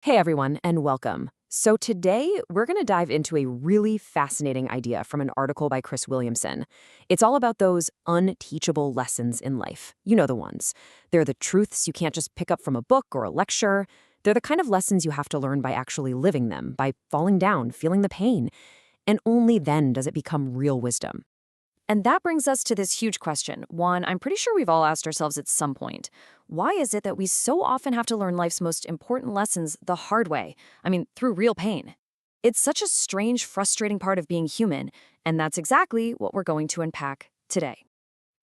Hey everyone, and welcome. So today we're going to dive into a really fascinating idea from an article by Chris Williamson. It's all about those unteachable lessons in life. You know the ones. They're the truths you can't just pick up from a book or a lecture. They're the kind of lessons you have to learn by actually living them, by falling down, feeling the pain. And only then does it become real wisdom. And that brings us to this huge question, one I'm pretty sure we've all asked ourselves at some point. Why is it that we so often have to learn life's most important lessons the hard way? Through real pain. It's such a strange, frustrating part of being human, and that's exactly what we're going to unpack today.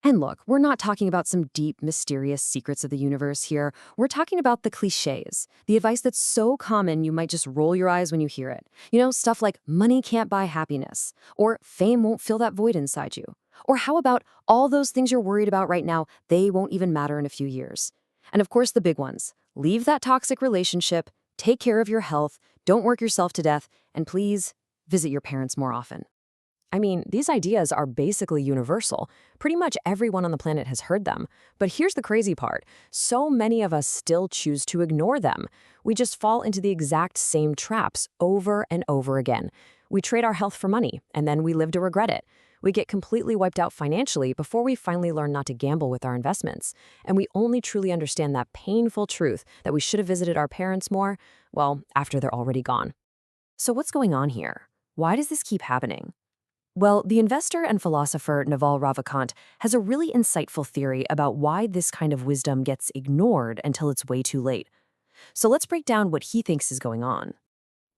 And look, we're not talking about some deep, mysterious secrets of the universe here. We're talking about the clichés, the advice that's so common you might just roll your eyes when you hear it. You know, stuff like money can't buy happiness, or fame won't fill that void inside you. Or how about all those things you're worried about right now, they won't even matter in a few years. And of course, the big ones. Leave that toxic relationship, take care of your health, don't work yourself to death, and please visit your parents more often. I mean, these ideas are basically universal. Pretty much everyone on the planet has heard them. But here's the crazy part. So many of us still choose to ignore them. We just fall into the exact same traps over and over again. We trade our health for money, and then we live to regret it. We get completely wiped out financially before we finally learn not to gamble with our investments. And we only truly understand that painful truth that we should have visited our parents more, well, after they're already gone. So what's going on here? Why does this keep happening? Well, the investor and philosopher Naval Ravikant has a really insightful theory about why this kind of wisdom gets ignored until it's way too late. So let's break down what he thinks is going on.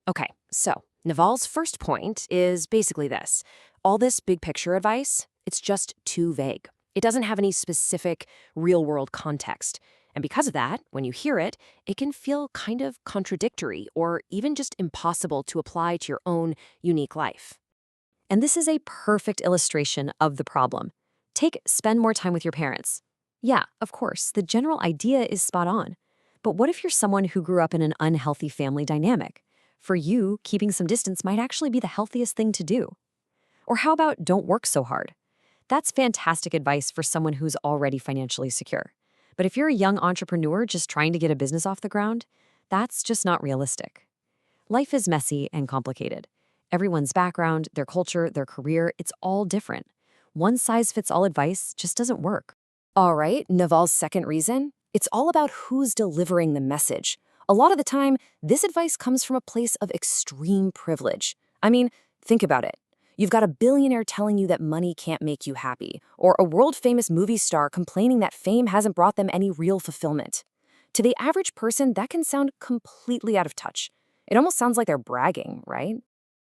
Okay, so Naval's first point is basically this. All this big picture advice, it's just too vague. It doesn't have any specific real-world context. And because of that, when you hear it, it can feel kind of contradictory or even just impossible to apply to your own unique life. And this is a perfect illustration of the problem. Take spend more time with your parents. Yeah, of course, the general idea is spot on. But what if you're someone who grew up in an unhealthy family dynamic? For you, keeping some distance might actually be the healthiest thing to do. Or how about don't work so hard? That's fantastic advice for someone who's already financially secure. But if you're a young entrepreneur just trying to get a business off the ground, that's just not realistic. Life is messy and complicated. Everyone's background, their culture, their career, it's all different. One-size-fits-all advice just doesn't work. All right, Naval's second reason? It's all about who's delivering the message. A lot of the time, this advice comes from a place of extreme privilege. Think about it. You've got a billionaire telling you that money can't make you happy, or a world-famous movie star complaining that fame hasn't brought them any real fulfillment. To the average person, that can sound completely out of touch. It almost sounds like they're bragging, right?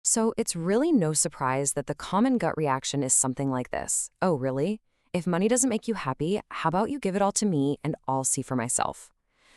So it's really no surprise that the common gut reaction is something like this. Oh, really? If money doesn't make you happy, how about you give it all to me and I'll see for myself?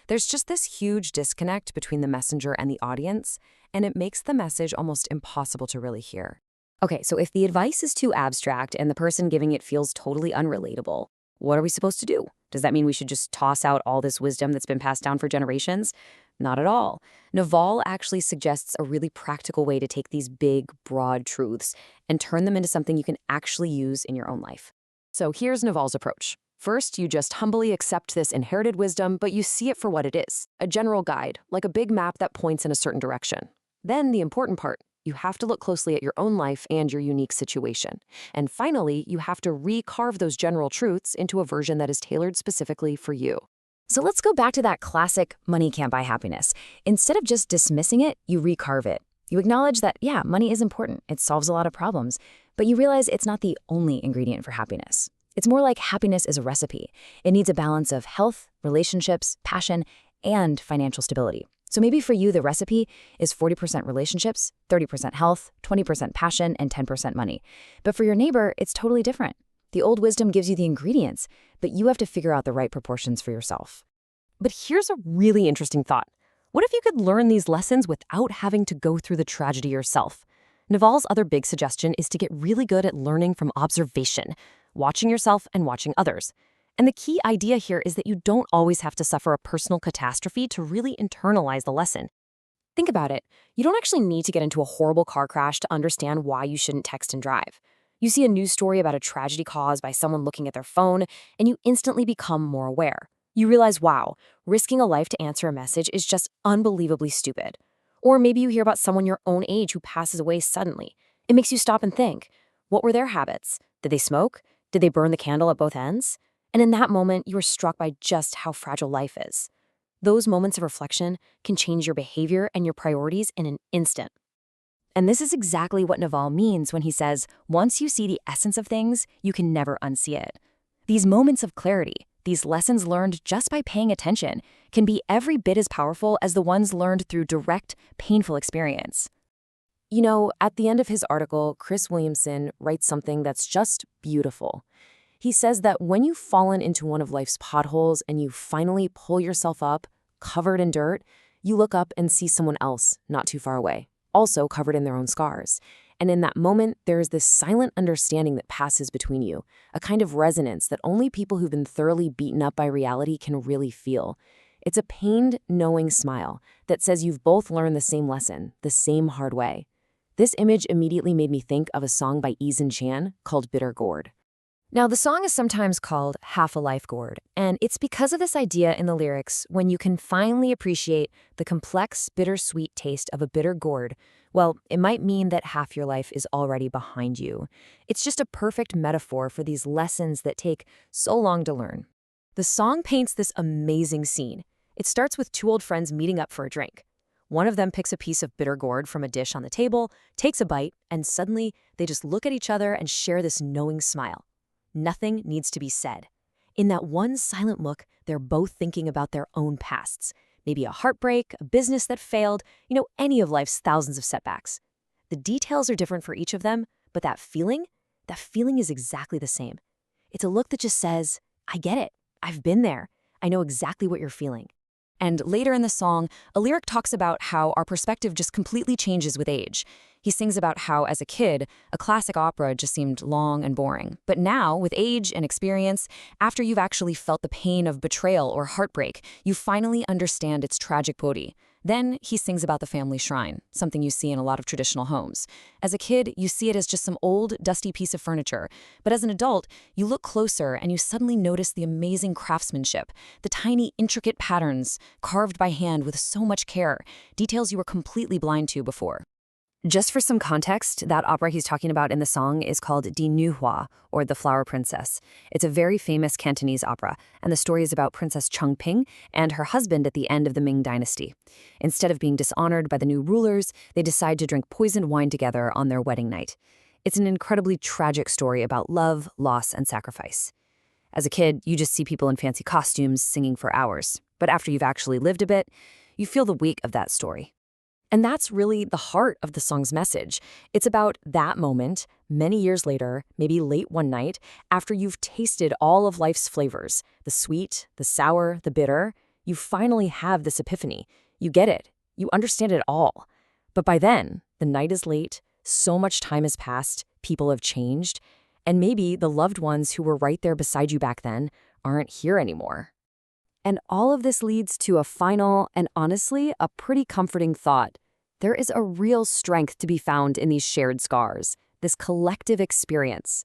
There's just this huge disconnect between the messenger and the audience, and it makes the message almost impossible to really hear. Okay, so if the advice is too abstract and the person giving it feels totally unrelatable, what are we supposed to do? Does that mean we should just toss out all this wisdom that's been passed down for generations? Not at all. Naval actually suggests a really practical way to take these big, broad truths and turn them into something you can actually use in your own life. So here's Naval's approach. First, you just humbly accept this inherited wisdom, but you see it for what it is, a general guide, like a big map that points in a certain direction. Then the important part, you have to look closely at your own life and your unique situation. And finally, you have to recarve those general truths into a version that is tailored specifically for you. So let's go back to that classic money can't buy happiness. Instead of just dismissing it, you recarve it. You acknowledge that, yeah, money is important. It solves a lot of problems. But you realize it's not the only ingredient for happiness. It's more like happiness is a recipe. It needs a balance of health, relationships, passion, and financial stability. So maybe for you, the recipe is 40% relationships, 30% health, 20% passion, and 10% money. But for your neighbor, it's totally different. The old wisdom gives you the ingredients, but you have to figure out the right proportions for yourself. But here's a really interesting thought. What if you could learn these lessons without having to go through the tragedy yourself? Naval's other big suggestion is to get really good at learning from observation, watching yourself and watching others. And the key idea here is that you don't always have to suffer a personal catastrophe to really internalize the lesson. Think about it. You don't actually need to get into a horrible car crash to understand why you shouldn't text and drive. You see a news story about a tragedy caused by someone looking at their phone, and you instantly become more aware. You realize, wow, risking a life to answer a message is just unbelievably stupid. Or maybe you hear about someone your own age who passes away suddenly. It makes you stop and think, what were their habits? Did they smoke? Did they burn the candle at both ends? And in that moment, you are struck by just how fragile life is. Those moments of reflection can change your behavior and your priorities in an instant. And this is exactly what Naval means when he says, once you see the essence of things, you can never unsee it. These moments of clarity, these lessons learned just by paying attention, can be every bit as powerful as the ones learned through direct, painful experience. You know, at the end of his article, Chris Williamson writes something that's just beautiful. He says that when you've fallen into one of life's potholes and you finally pull yourself up, covered in dirt, you look up and see someone else not too far away, also covered in their own scars. And in that moment, there is this silent understanding that passes between you, a kind of resonance that only people who've been thoroughly beaten up by reality can really feel. It's a pained, knowing smile that says you've both learned the same lesson, the same hard way. This image immediately made me think of a song by Eason Chan called Bitter Gourd. Now, the song is sometimes called Half a Life Gourd, and it's because of this idea in the lyrics when you can finally appreciate the complex, bittersweet taste of a bitter gourd. Well, it might mean that half your life is already behind you. It's just a perfect metaphor for these lessons that take so long to learn. The song paints this amazing scene. It starts with two old friends meeting up for a drink. One of them picks a piece of bitter gourd from a dish on the table, takes a bite, and suddenly they just look at each other and share this knowing smile. Nothing needs to be said. In that one silent look, they're both thinking about their own pasts. Maybe a heartbreak, a business that failed, any of life's thousands of setbacks. The details are different for each of them, but that feeling is exactly the same. It's a look that just says, I get it. I've been there. I know exactly what you're feeling. And later in the song, a lyric talks about how our perspective just completely changes with age. He sings about how, as a kid, a classic opera just seemed long and boring. But now, with age and experience, after you've actually felt the pain of betrayal or heartbreak, you finally understand its tragic beauty. Then he sings about the family shrine, something you see in a lot of traditional homes. As a kid, you see it as just some old, dusty piece of furniture. But as an adult, you look closer and you suddenly notice the amazing craftsmanship, the tiny, intricate patterns carved by hand with so much care, details you were completely blind to before. Just for some context, that opera he's talking about in the song is called Die Nu Hoa, or The Flower Princess. It's a very famous Cantonese opera, and the story is about Princess Chengping and her husband at the end of the Ming Dynasty. Instead of being dishonored by the new rulers, they decide to drink poisoned wine together on their wedding night. It's an incredibly tragic story about love, loss, and sacrifice. As a kid, you just see people in fancy costumes singing for hours. But after you've actually lived a bit, you feel the weight of that story. And that's really the heart of the song's message. It's about that moment, many years later, maybe late one night, after you've tasted all of life's flavors, the sweet, the sour, the bitter, you finally have this epiphany. You get it. You understand it all. But by then, the night is late, so much time has passed, people have changed, and maybe the loved ones who were right there beside you back then aren't here anymore. And all of this leads to a final and honestly a pretty comforting thought. There is a real strength to be found in these shared scars, this collective experience.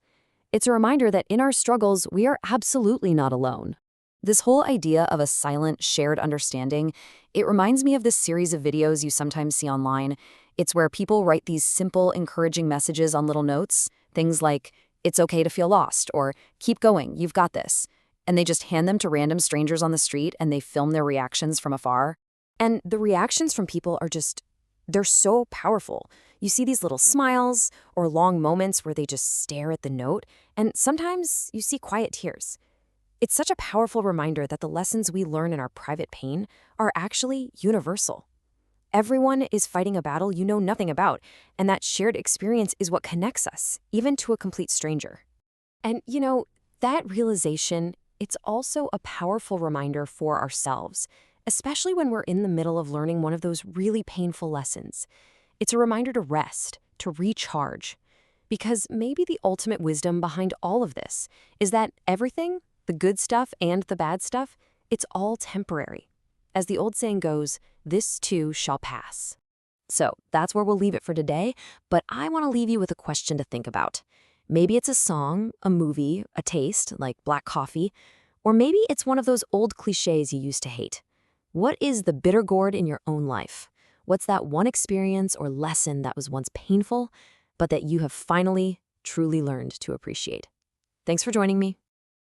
It's a reminder that in our struggles, we are absolutely not alone. This whole idea of a silent, shared understanding, it reminds me of this series of videos you sometimes see online. It's where people write these simple, encouraging messages on little notes, things like, it's okay to feel lost, or keep going, you've got this. And they just hand them to random strangers on the street and they film their reactions from afar. And the reactions from people are they're so powerful. You see these little smiles or long moments where they just stare at the note, and sometimes you see quiet tears. It's such a powerful reminder that the lessons we learn in our private pain are actually universal. Everyone is fighting a battle you know nothing about, and that shared experience is what connects us, even to a complete stranger. And that realization, it's also a powerful reminder for ourselves, especially when we're in the middle of learning one of those really painful lessons. It's a reminder to rest, to recharge. Because maybe the ultimate wisdom behind all of this is that everything, the good stuff and the bad stuff, it's all temporary. As the old saying goes, this too shall pass. So that's where we'll leave it for today, but I want to leave you with a question to think about. Maybe it's a song, a movie, a taste, like black coffee, Or maybe it's one of those old cliches you used to hate. What is the bitter gourd in your own life? What's that one experience or lesson that was once painful, but that you have finally, truly learned to appreciate? Thanks for joining me.